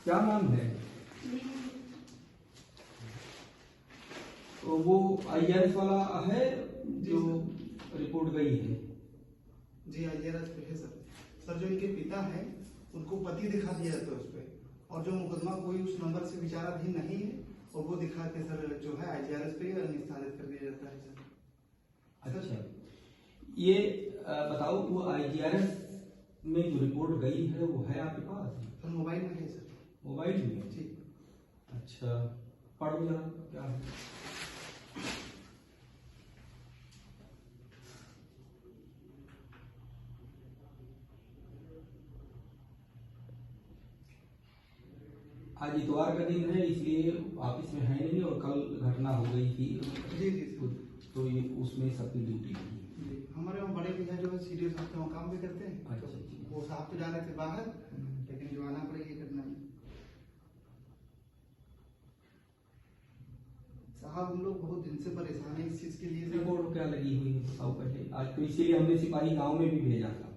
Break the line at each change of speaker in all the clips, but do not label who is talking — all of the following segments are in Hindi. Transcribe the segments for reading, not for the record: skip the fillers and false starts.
क्या नाम है? तो वो IRS वाला है जो रिपोर्ट गई है?
जी IRS पे है सर। सर जो इनके पिता हैं उनको पति दिखा दिया जाता है उस पे, और जो मुकदमा कोई उस नंबर से विचाराधीन नहीं है और वो दिखा के सर जो है IRS पे निस्तारित कर दिया जाता है सर।
अच्छा, ये बताओ वो IRS में जो रिपोर्ट गई है वो है आपके पास?
सर मोबाइल में है सर।
मोबाइल में?
जी।
अच्छा, पढ़ो जरा क्या है। आज इतवार का दिन है इसलिए ऑफिस में है नहीं, और कल घटना हो गई थी।
जी जी
तो ये उसमें सबकी ड्यूटी थी।
हमारे वहाँ बड़े भैया जो है सीरियस साहब वहाँ काम भी करते हैं।
अच्छा,
तो वो साहब तो जा रहे थे बाहर, लेकिन जो आना पड़ेगी करना में। साहब हम लोग बहुत दिन से परेशान है इस चीज के लिए।
रिपोर्ट क्या लगी हुई है बताओ पहले। आज तो इसीलिए हमने सिपाही गांव में भी भेजा था,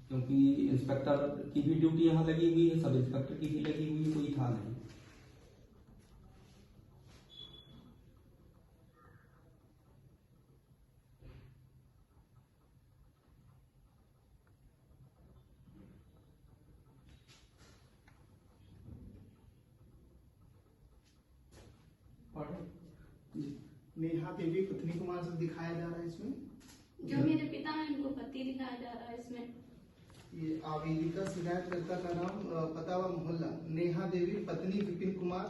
क्योंकि इंस्पेक्टर की भी ड्यूटी यहाँ लगी हुई है, सब इंस्पेक्टर की भी लगी हुई है, कोई था नहीं।
नेहा देवी पत्नी कुमार से दिखाया जा रहा है इसमें।
जो मेरे पिता हैं उनको पति दिखाया जा रहा है इसमें।
ये आवेदिका शिकायतकर्ता का नाम पता व मोहल्ला नेहा देवी पत्नी विपिन कुमार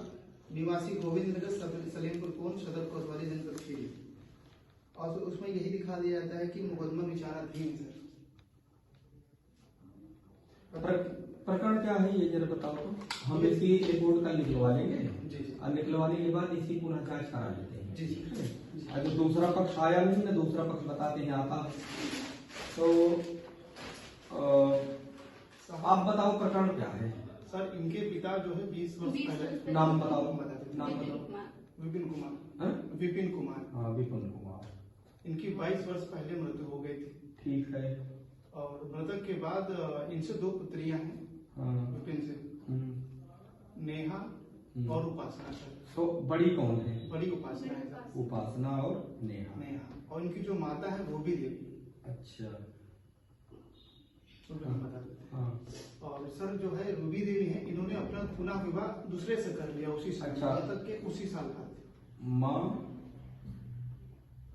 निवासी गोविंद नगर सलेमपुर कोन सदर कोतवाली जनपद खीरी। और उसमें यही दिखा दिया जाता है कि मुकदमा विचाराधीन सर।
प्रकरण क्या है ये जरा बताओ तो। हम इसकी रिपोर्ट कल निकलवा लेंगे और निकलवाने के बाद इसकी पुनः जांच करा लेते हैं।
जी।
अगर दूसरा पक्ष आया नहीं ना, दूसरा पक्ष बताते हैं आता, तो आप बताओ प्रकरण क्या है।
सर इनके पिता जो है 20 वर्ष पहले।
नाम बताओ। नाम बताओ।
विपिन कुमार।
हाँ?
विपिन कुमार।
हाँ, विपिन कुमार।
इनकी 22 वर्ष पहले मृत्यु हो गई थी।
ठीक है।
और मृतक के बाद इनसे 2 पुत्रियां हैं।
हाँ।
विपिन से नेहा और उपासना सर।
तो बड़ी कौन है?
बड़ी उपासना है सर।
उपासना और नेहा।
और इनकी जो माता है रूबी देवी।
अच्छा।
तो बता देते हैं।
हाँ।
और सर जो है रूबी देवी है, इन्होंने अपना पुनः विवाह दूसरे से कर लिया उसी साल।
अच्छा।
मृतक के उसी साल का।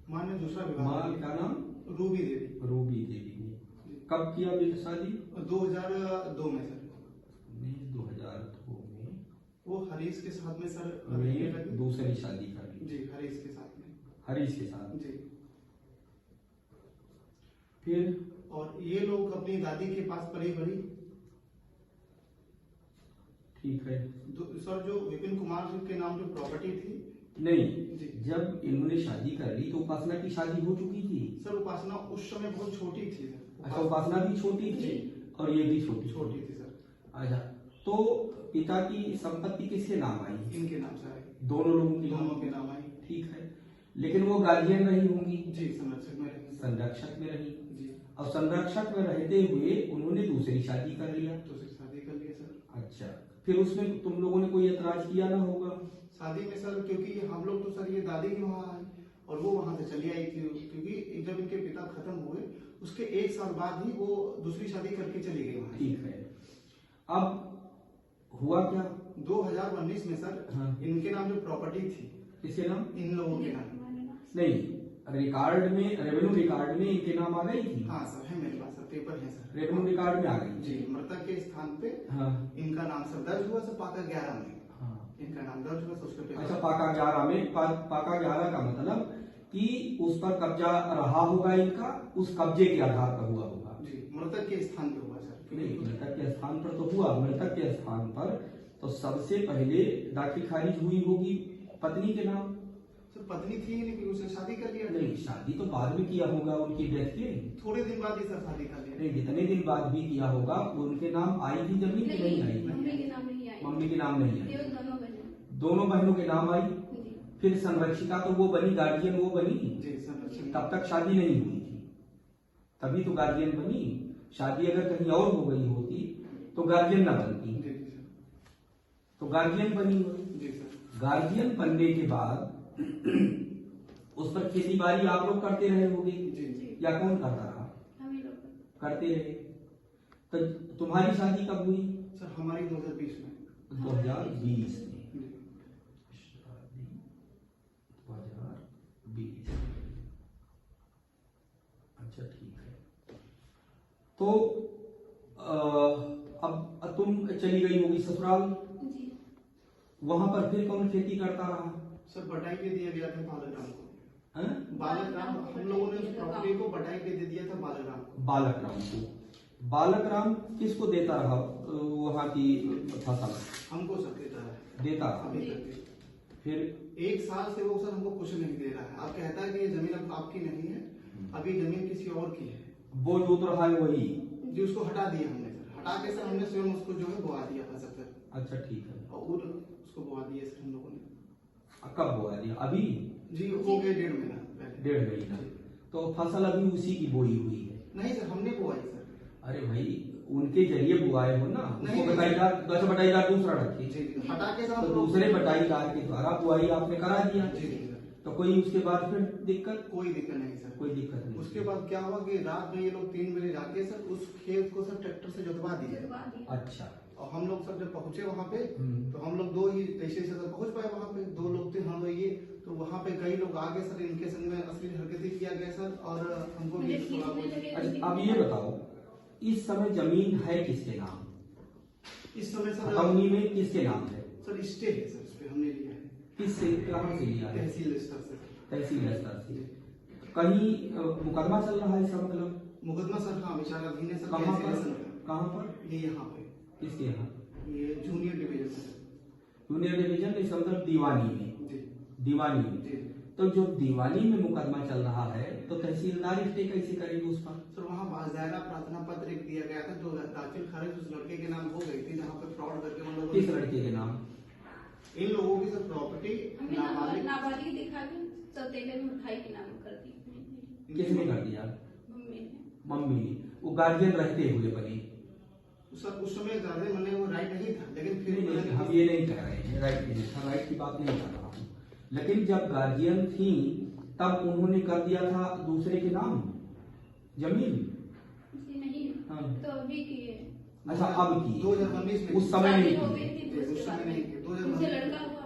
माँ ने दूसरा विवाह।
माँ का नाम?
रूबी देवी।
रूबी देवी ने कब किया शादी?
2002 में सर।
2002 में
वो हरीश के साथ में सर
दूसरी शादी कर ली।
जी हरीश के साथ में।
हरीश के साथ
जी।
फिर
और ये लोग अपनी दादी के पास पली बड़ी।
ठीक है।
सर जो विपिन कुमार के नाम जो प्रॉपर्टी थी।
नहीं, जब इन्होंने शादी कर ली तो उपासना की शादी हो चुकी थी।
सर उपासना उस समय बहुत छोटी थी सर।
अच्छा, उपासना भी छोटी थी और ये भी छोटी
थी सर।
अच्छा, तो पिता की संपत्ति किसके नाम आई?
इनके नाम से आई।
दोनों लोगों
के नाम आई।
ठीक है, लेकिन वो गार्जियन रही होंगी।
जी, संरक्षक में रही।
संरक्षक में रही
जी।
और संरक्षक में रहते हुए उन्होंने दूसरी शादी कर लिया।
दूसरी शादी कर लिया सर।
अच्छा, फिर उसमें तुम लोगों ने कोई एतराज किया ना होगा?
शादी में सर, क्योंकि हम लोग तो सर ये दादी के वहाँ आए और वो वहां से चली आई थी, क्योंकि जब इनके पिता खत्म हुए उसके 1 साल बाद ही वो दूसरी शादी करके चली गई वहां।
ठीक है। अब हुआ क्या?
2019 में सर। हाँ। इनके नाम जो प्रॉपर्टी थी।
किसके नाम?
इन लोगों के नाम।
नहीं, रिकॉर्ड में, रेवेन्यू रिकॉर्ड में इनके नाम आ गई थी।
हाँ सर, है मेरे पास सर, पेपर है सर।
रेवेन्यू रिकॉर्ड में आ गई
जी। मृतक के स्थान पे
हाँ
इनका नाम सर दर्ज हुआ सर पाका 11 में।
हाँ।
इनका नाम दर्ज हुआ उसके पेपर।
अच्छा, पाका 11 में। पाका 11 का मतलब कि उस पर कब्जा रहा होगा इनका, उस कब्जे के आधार पर हुआ होगा।
जी, मृतक के स्थान पे हुआ सर।
नहीं, मृतक के स्थान पर तो हुआ। मृतक के स्थान पर तो सबसे पहले दाखिल खारिज हुई होगी पत्नी के नाम।
सर पत्नी थी लेकिन उसने शादी कर लिया।
नहीं, शादी तो बाद में किया होगा उनकी डेथ के
थोड़े दिन बाद ही सर शादी कर लिया।
नहीं, जितने दिन बाद भी किया होगा उनके नाम आई थी जमीन की? नहीं आई।
मम्मी के नाम नहीं आई।
मम्मी के नाम नहीं आई।
दोनों
बहनों के नाम आई। फिर संरक्षिका तो वो बनी, गार्जियन वो बनी।
जी, संरक्षिका।
तब तक शादी नहीं हुई थी, तभी तो गार्जियन बनी। शादी अगर कहीं और हो गई होती तो गार्जियन ना बनती,
जी जी सर।
तो गार्जियन बनी हुई।
जी सर।
गार्जियन बनने के बाद उस पर खेती बाड़ी आप लोग करते रहे होगे
जी जी।
या कौन करता रहा?
हम ही लोग
करते रहे। तो तुम्हारी शादी कब हुई?
सर हमारी 2020 में।
2020 में।
जी।
शादी 2020। अच्छा ठीक है। तो अब तुम चली गई होगी ससुराल,
जी।
वहां पर फिर कौन खेती करता रहा?
सर बटाई पे दिया गया था बालक राम को।
हैं?
बालक राम, हम लोगों ने उस प्रॉपर्टी को बटाई पे दे दिया था बालक राम को।
बालक राम को। बालक राम किसको देता रहा वहां की फसल?
हमको सर देता है
देता रहा।
अभी तक।
फिर
1 साल से वो सर हमको कुछ नहीं दे रहा है। अब कहता है कि ये जमीन अब आपकी नहीं है, अभी जमीन किसी और की है।
वो जोत रहा है वही।
जी उसको हटा दिया हमने सर, हटा के सर हमने स्वयं उसको जो है बोआ दिया फसल सर।
अच्छा ठीक है।
और उसको बोआ दिया सर हम लोगों ने।
कब बोआ दिया? अभी
जी हो गए 1.5 महीना पहले।
1.5 महीना। तो फसल अभी उसी की बोई हुई है?
नहीं सर हमने बोआई सर।
अरे भाई उनके जरिए बुआए हो ना, उसको
नहीं।
बटाईदार, दस बटाईदार दूसरा रखे,
जी जी हटा के सर
तो
हम लोग-
दूसरे बटाईदार के द्वारा बुआई आपने करा दिया।
जी जी सर।
तो कोई उसके बाद फिर दिक्कत?
कोई दिक्कत नहीं सर।
कोई दिक्कत नहीं।
उसके बाद क्या हुआ कि रात में ये लोग 3 बजे जाके सर उस खेत को सर ट्रैक्टर से जुतवा दिए।
जुतवा दिया।
अच्छा।
और हम लोग सब जब पहुंचे वहां पे,
हम्म।
तो हम लोग 2 ही ऐसे से सर पहुंच पाए वहां पे। 2 लोग थे हम लोग ये, तो वहां पे कई लोग आगे सर इनके संग में अश्लील हरकतें किया गया सर, और हमको भी
मुझे खींचने लगे।
अच्छा अब ये बताओ, इस समय जमीन है किसके नाम?
इस समय सर
खतौनी में किसके नाम है?
सर स्टे है सर, इस पे हमने लिया है
किससे, कहाँ से लिया है?
तहसील स्तर से।
तहसील स्तर से। कहीं मुकदमा चल रहा है इसका मतलब?
मुकदमा सर हाँ विचाराधीन है सर।
कहाँ
तहसील
पर?
स्तर पे।
कहाँ पर?
ये यहाँ पे,
किसके यहाँ?
ये junior division sir.
Junior division इसका मतलब दीवानी में।
जी
दीवानी में।
जी
तो जो दीवानी में मुकदमा चल रहा है तो तहसीलदार स्टे कैसे करेगी उस पर?
सर वहाँ बाज़ायरा प्रार्थना पत्र एक दिया गया था जो दाखिल खारिज उस लड़के के नाम हो गई थी, जहाँ पे फ्रॉड करके हम लोगों
किस लड़के के नाम?
इन लोगों की सर प्रॉपर्टी
हमें
नाबालिग
नाबालिग दिखा के सौतेले में भाई के नाम कर दी।
किसने कर दिया?
मम्मी ने।
मम्मी ने। वो गार्जियन रहते हुए बनी।
सर उस समय गार्जियन बनने वो राइट नहीं था, लेकिन फिर
नहीं, हम ये नहीं कह रहे हैं राइट नहीं था, राइट की बात नहीं कर रहा हूँ, लेकिन जब गार्जियन थी तब उन्होंने कर दिया था दूसरे के नाम जमीन।
जी नहीं।
हाँ।
तो अभी की है।
अच्छा अब की?
2019 में
उस समय
शादी
नहीं
हो
की।
गई थी,
उस
उसके
समय
बाद
नहीं की, 2019
उनसे लड़का हुआ,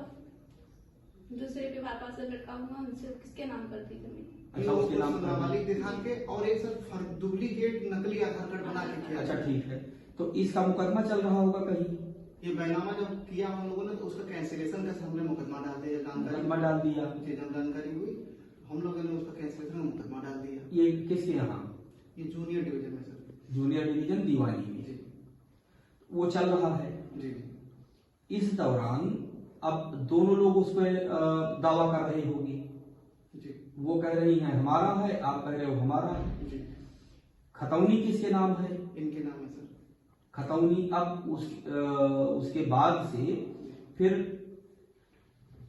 दूसरे के पापा से लड़का हुआ, उनसे किसके नाम कर दी जमीन?
अच्छा उसके नाम पर।
नाबालिग दिखा के, और एक सर डुप्लीकेट नकली आधार कार्ड बना के किया।
अच्छा ठीक है। तो इसका मुकदमा चल रहा होगा कहीं?
ये बैनामा जब किया हम लोगों ने तो उसका कैंसिलेशन का हमने मुकदमा डाल दिया।
मुकदमा डाल दिया।
जी जब जानकारी हुई हम लोगों ने उसका कैंसिलेशन मुकदमा डाल दिया।
ये किसके यहाँ?
ये जूनियर डिवीजन में सर।
जूनियर डिवीजन दीवानी में।
जी
वो चल रहा है।
जी
इस दौरान अब दोनों लोग उस पर दावा कर रहे होंगे।
जी
वो कह रही हैं हमारा है, आप कह रहे हो हमारा है।
जी
खतौनी किसके नाम है?
इनके नाम है सर।
खतौनी। अब उसके बाद से फिर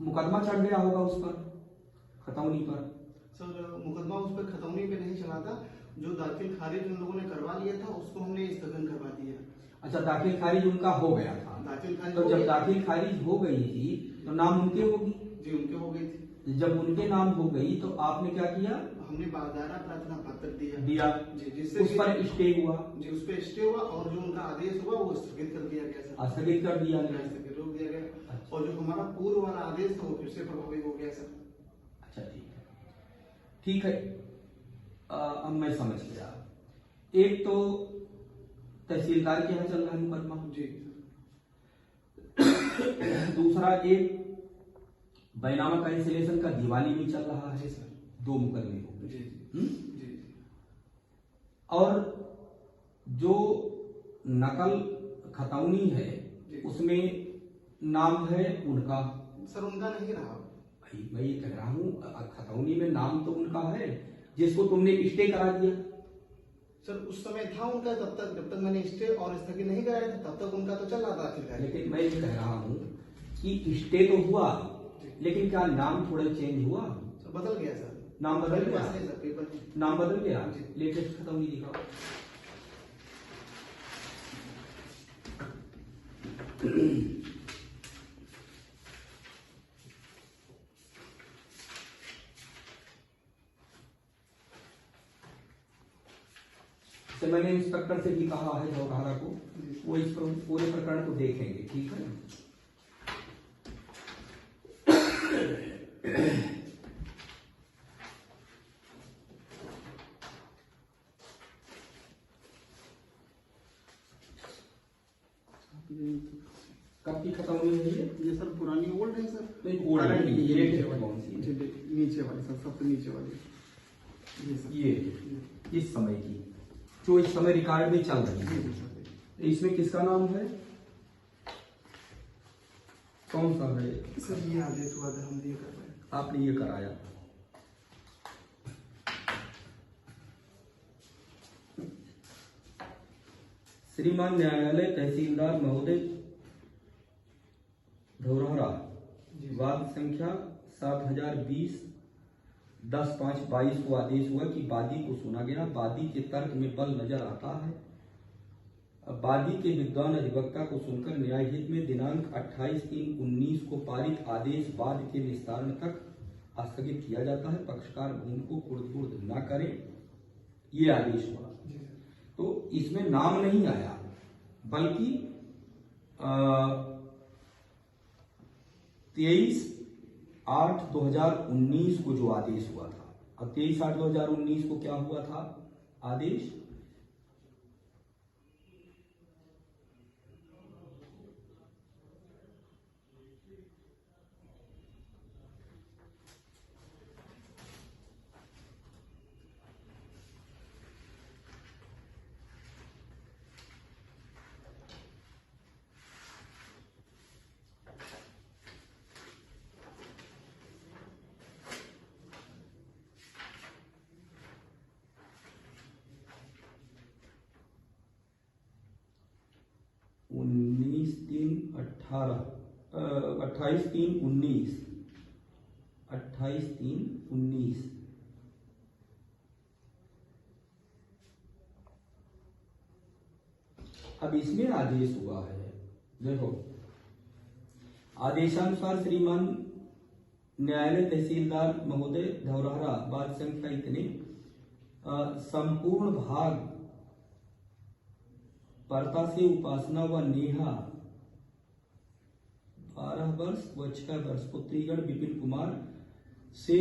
मुकदमा चढ़ गया होगा उस पर, खतौनी पर।
सर मुकदमा उस पर खतौनी पे नहीं चला था, जो दाखिल खारिज उन लोगों ने करवा लिया था उसको हमने स्थगन करवा दिया।
अच्छा दाखिल खारिज उनका हो गया था।
दाखिल खारिज
तो
हो
जब
गई।
दाखिल खारिज हो गई थी तो नाम उनके होगी।
जी उनके हो गई थी।
जब उनके नाम हो गई तो आपने क्या किया?
हमने बाज़ारा प्रार्थना पत्र दिया।
दिया।
जी जिससे
उस पर स्टे हुआ।
जी उस पर स्टे हुआ, और जो उनका आदेश हुआ वो स्थगित कर दिया गया सर।
स्थगित कर दिया गया।
स्थगित रोक दिया गया।
अच्छा।
और जो हमारा पूर्व वाला आदेश था वो फिर से प्रभावी हो गया सर।
अच्छा ठीक है। ठीक है। अब मैं समझ गया। एक तो तहसीलदार के यहाँ चल रहा है मुकदमा।
जी
दूसरा एक बैनामा कैंसिलेशन का दिवाली में चल रहा है।
जी सर।
2 मुकदमे हो गए।
जी
हम्म?
जी
और जो नकल खतौनी है
जी।
उसमें नाम है उनका।
सर उनका नहीं रहा।
भाई मैं ये कह रहा हूँ खतौनी में नाम तो उनका है जिसको तुमने स्टे करा दिया।
सर उस समय था उनका, तब तक जब तक मैंने स्टे और स्थगित नहीं कराया था तब तक उनका तो चल रहा था आखिरकार।
लेकिन मैं ये कह रहा हूँ कि स्टे तो हुआ, लेकिन क्या नाम थोड़ा चेंज हुआ?
सर बदल गया सर।
नाम बदल
मेरे
गया?
पास है सर पेपर।
नाम बदल गया।
जी।
लेटेस्ट खतौनी दिखाओ। तो मैंने इंस्पेक्टर से भी कहा है धौरहरा को, वो इस पूरे प्रकरण को देखेंगे, ठीक है। कब की खत्म हुई है
ये सर पुरानी ओल्ड है सर।
नहीं, ओल्ड है,
करंट
ये
नीचे वाली।
कौन सी है?
नीचे वाली सर, सबसे नीचे वाली। ये सर।
ये इस समय की जो इस समय रिकॉर्ड में चल रही है,
ये सर।
इसमें किसका नाम है, कौन सा है?
सर ये आदेश हुआ था, हम ये कर रहे हैं।
आपने ये कराया। श्रीमान न्यायालय तहसीलदार महोदय धौरहरा, वाद संख्या 7020 10/5/22 को आदेश हुआ कि वादी को सुना गया। वादी के तर्क में बल नजर आता है। वादी के विद्वान अधिवक्ता को सुनकर न्यायहित में दिनांक 28/3/19 को पारित आदेश वाद के निस्तारण तक स्थगित किया जाता है। पक्षकार भूमि को कुर्द न करें, ये आदेश हुआ। तो इसमें नाम नहीं आया, बल्कि 23/8/2019 को जो आदेश हुआ था। अब 23/8/2019 को क्या हुआ था आदेश? उन्नीस 28/3/19 28/3/19 अब इसमें आदेश हुआ है। देखो, आदेशानुसार श्रीमान न्यायालय तहसीलदार महोदय धौरहरा, वाद संख्या इतने, संपूर्ण भाग पर्ता से उपासना व नेहा 12 वर्ष व 6 वर्ष, पुत्रीगण विपिन कुमार से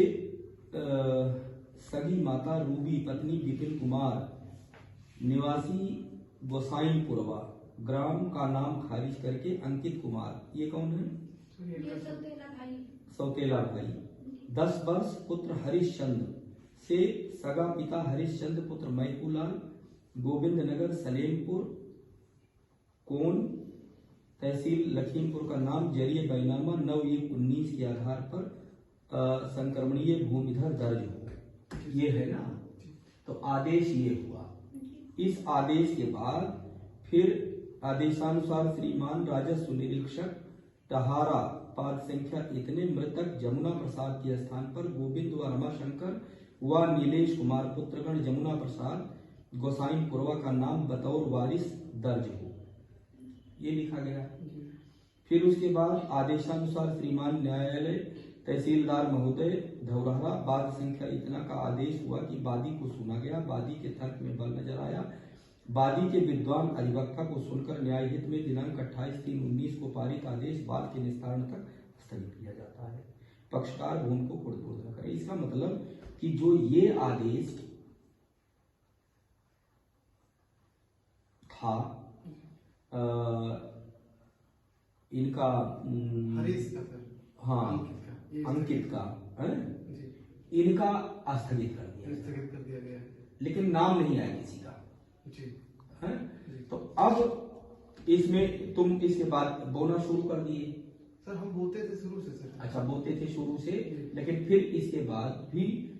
सगी माता रूबी पत्नी विपिन कुमार निवासी गोसाईपुरवा ग्राम का नाम खारिज करके अंकित कुमार, ये कौन है?
ये सौतेला भाई।
सौतेला भाई 10 वर्ष, पुत्र हरिश्चंद्र से सगा पिता हरिश्चंद्र पुत्र मैकूलाल, गोविंद नगर सलेमपुर कोन तहसील लखीमपुर का नाम जरिए बैनामा 9/1/19 के आधार पर संक्रमणीय भूमिधर दर्ज हो। ये है ना, तो आदेश ये हुआ। इस आदेश के बाद फिर आदेशानुसार श्रीमान राजस्व निरीक्षक टहारा, पाद संख्या इतने, मृतक जमुना प्रसाद के स्थान पर गोविंद व रमाशंकर व नीलेश कुमार पुत्रगण जमुना प्रसाद गोसाईपुरवा का नाम बतौर वारिस दर्ज हो, ये लिखा गया। फिर उसके बाद आदेशानुसार श्रीमान न्यायालय तहसीलदार महोदय धौरहरा, वाद संख्या इतना का आदेश हुआ कि वादी को सुना गया। वादी के तर्क में बल नजर आया। वादी के विद्वान अधिवक्ता को सुनकर न्यायहित में दिनांक 28/3/19 को पारित आदेश वाद के निस्तारण तक स्थगित किया जाता है। पक्षकार भूमि को कुर्द न करे। इसका मतलब कि जो ये आदेश था इनका
हरीश का सर,
हाँ अंकित का है, इनका स्थगित कर दिया,
स्थगित कर दिया गया है।
लेकिन नाम नहीं आया किसी का
जी
है। तो अब इसमें तुम इसके बाद बोना शुरू कर दिए।
सर हम बोते थे शुरू से सर।
अच्छा, बोते थे शुरू से, लेकिन फिर इसके बाद भी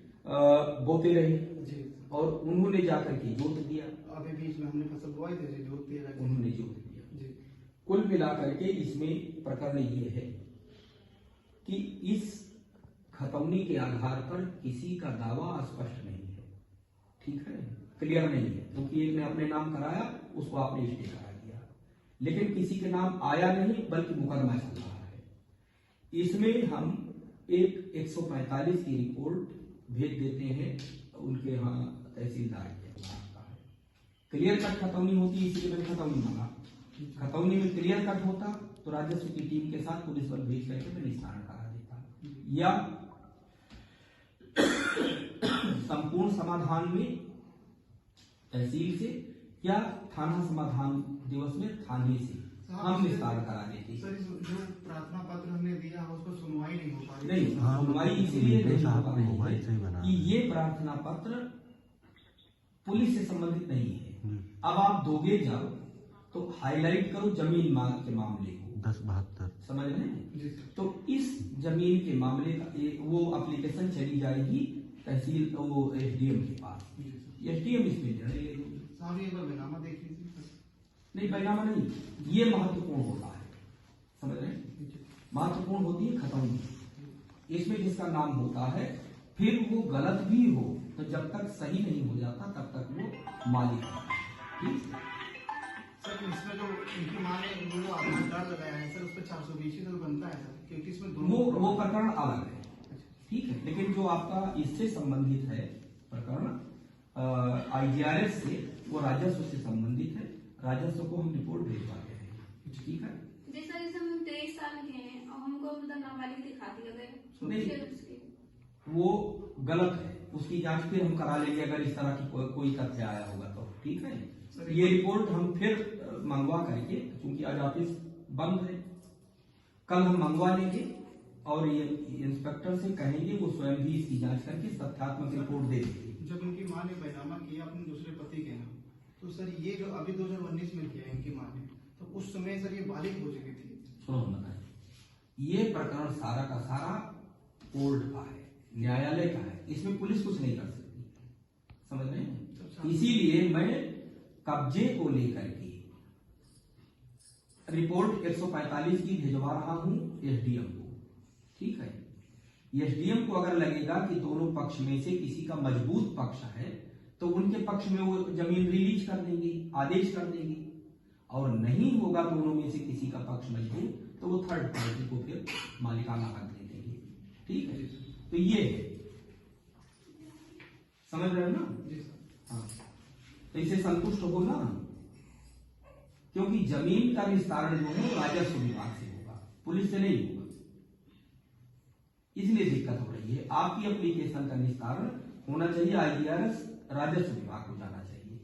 बोते रहे
जी,
और उन्होंने जाकर के जोत दिया।
अभी बीच में हमने फसल बोई थी जी, जोत दिया गया।
उन्होंने जोत दिया
जी,
कुल मिलाकर के इसमें प्रकरण ये है कि इस खतौनी के आधार पर किसी का दावा स्पष्ट नहीं है, ठीक है, क्लियर नहीं है, क्योंकि एक ने अपने नाम कराया, उसको आपने स्टे करा दिया। लेकिन किसी के नाम आया नहीं बल्कि मुकदमा चल रहा है। इसमें हम एक 145 की रिपोर्ट भेज देते हैं उनके यहाँ तहसीलदार के पास। क्लियर कट खतौनी होती है, इसलिए मैंने खतौनी मांगा। खतौनी में क्लियर कट होता तो राजस्व की टीम के साथ पुलिस बल भेज करके मैं निस्तारण करा देता, या संपूर्ण समाधान में तहसील से या थाना समाधान दिवस में थाने से हम निस्तारण करा देते।
सर, जो प्रार्थना पत्र हमने दिया है उसको सुनवाई नहीं हो पा रही।
नहीं, सुनवाई इसीलिए नहीं हो पा रही है कि ये प्रार्थना पत्र पुलिस से संबंधित नहीं है। अब आप दोगे जब तो हाईलाइट करो जमीन मांग के मामले को
1072
समझ रहे हैं। तो इस जमीन के मामले का वो एप्लीकेशन चली जाएगी तहसील वो एसडीएम के पास। एसडीएम इसमें निर्णय ले लेगी।
साहब एक बार बैनामा देख लीजिए।
नहीं, बैनामा नहीं, ये महत्वपूर्ण होता है, समझ रहे हैं। महत्वपूर्ण होती है खतौनी, इसमें जिसका नाम होता है फिर वो गलत भी हो तो जब तक सही नहीं हो जाता तब तक वो मालिक होता है। ठीक
सर, इसमें जो इनकी मां ने वो आधार कार्ड लगाया है सर, उस पर 420 तो बनता है सर, क्योंकि इसमें
वो प्रकरण अलग है। ठीक है, लेकिन जो आपका इससे संबंधित है प्रकरण IGRS से, वो राजस्व से संबंधित है। राजस्व को हम रिपोर्ट भेजवाते हैं। ठीक है
जी सर, इस हम 23 साल के हैं और हमको मतलब नाबालिग दिखा दिया गया।
नहीं, वो गलत है, उसकी जांच फिर हम करा लेंगे अगर इस तरह की कोई तथ्य आया होगा तो। ठीक है, ये रिपोर्ट हम फिर मंगवा करके, क्योंकि आज ऑफिस बंद है, कल हम मंगवा लेंगे और ये इंस्पेक्टर से कहेंगे वो स्वयं भी इसकी जांच करके तथ्यात्मक रिपोर्ट दे देंगे।
जब इनकी मां ने बैनामा किया अपने दूसरे पति के नाम, तो सर ये जो अभी 2019 में किया इनकी मां ने, तो उस समय सर ये बालिग हो चुकी थी।
सुनो हम बताएं, ये प्रकरण सारा का सारा कोर्ट का है, न्यायालय का है, इसमें पुलिस कुछ नहीं कर सकती, समझ रहे हैं। इसीलिए मैं कब्जे को लेकर के रिपोर्ट 145 की भिजवा रहा हूं एसडीएम को। ठीक है, एसडीएम को अगर लगेगा कि दोनों पक्ष में से किसी का मजबूत पक्ष है तो उनके पक्ष में वो जमीन रिलीज कर देंगे, आदेश कर देंगे, और नहीं होगा दोनों में से किसी का पक्ष मजबूत तो वो थर्ड पार्टी को फिर मालिकाना हक दे देंगे। ठीक है, तो ये है, समझ रहे हो ना। हाँ, तो इसे संतुष्ट हो ना, क्योंकि जमीन का विस्तारण जो है राजस्व विभाग से होगा, पुलिस से नहीं होगा, इसलिए दिक्कत हो रही है। आपकी एप्लीकेशन का निस्तारण होना चाहिए IGRS राजस्व विभाग को जाना चाहिए।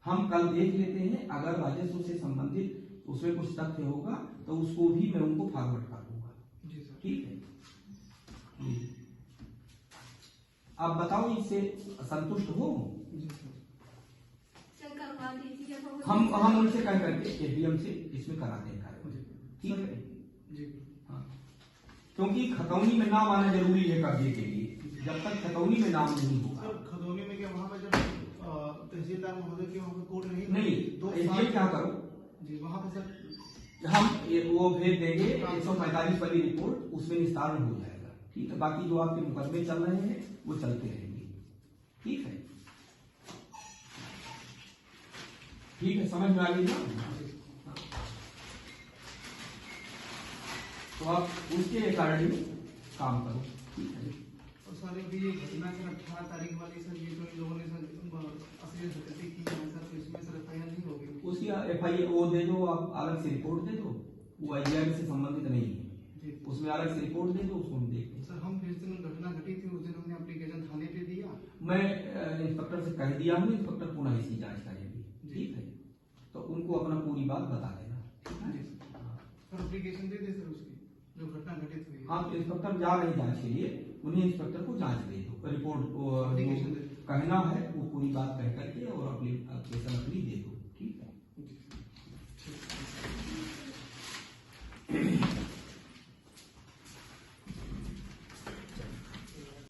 हम कल देख लेते हैं, अगर राजस्व से संबंधित उसमें कुछ तथ्य होगा तो उसको भी मैं उनको फॉरवर्ड कर दूंगा। ठीक है, आप बताओ इससे संतुष्ट हो। हम उनसे कह करके एसडीएम से इसमें कराते हैं कार्य। ठीक है, हाँ, क्योंकि खतौनी में नाम आना जरूरी है कब्जे के लिए। जब तक खतौनी में नाम नहीं होगा,
खतौनी में क्या वहाँ पर जब तहसीलदार महोदय के वहाँ पर कोर्ट
नहीं तो एसडीएम क्या करो
जी, वहाँ पर सर
हम वो भेज देंगे 145 वाली रिपोर्ट, उसमें निस्तारण हो जाएगा। ठीक है, बाकी जो आपके मुकदमे चल रहे हैं वो चलते रहेंगे। ठीक है, ठीक है, समझ में आ गई ना। तो आप उसके अकॉर्डिंग काम करो। ठीक है,
और सारे भी ये घटना सर 18 तारीख वाली सर, ये तो इन लोगों ने सर असली हरकतें की हैं सर, तो इसमें सर FIR नहीं होगी।
उसकी FIR वो दे दो, आप अलग से रिपोर्ट दे दो, वो IGRS से संबंधित नहीं है, उसमें अलग से रिपोर्ट दे दो, उसको हम देखते हैं।
सर हम जिस दिन घटना घटी थी उस दिन हमने एप्लीकेशन थाने पे दिया,
मैं इंस्पेक्टर से कह दिया हूँ, इंस्पेक्टर पुनः इसकी जांच करेंगे। ठीक है, तो उनको अपना पूरी बात बता देना।
सर एप्लीकेशन दे दे सर उसकी जो घटना घटित हुई।
हाँ, तो इंस्पेक्टर जा रहे हैं जांच के लिए, उन्हीं इंस्पेक्टर को जांच दे दो, रिपोर्ट कहना है वो पूरी बात कह करके और अपनी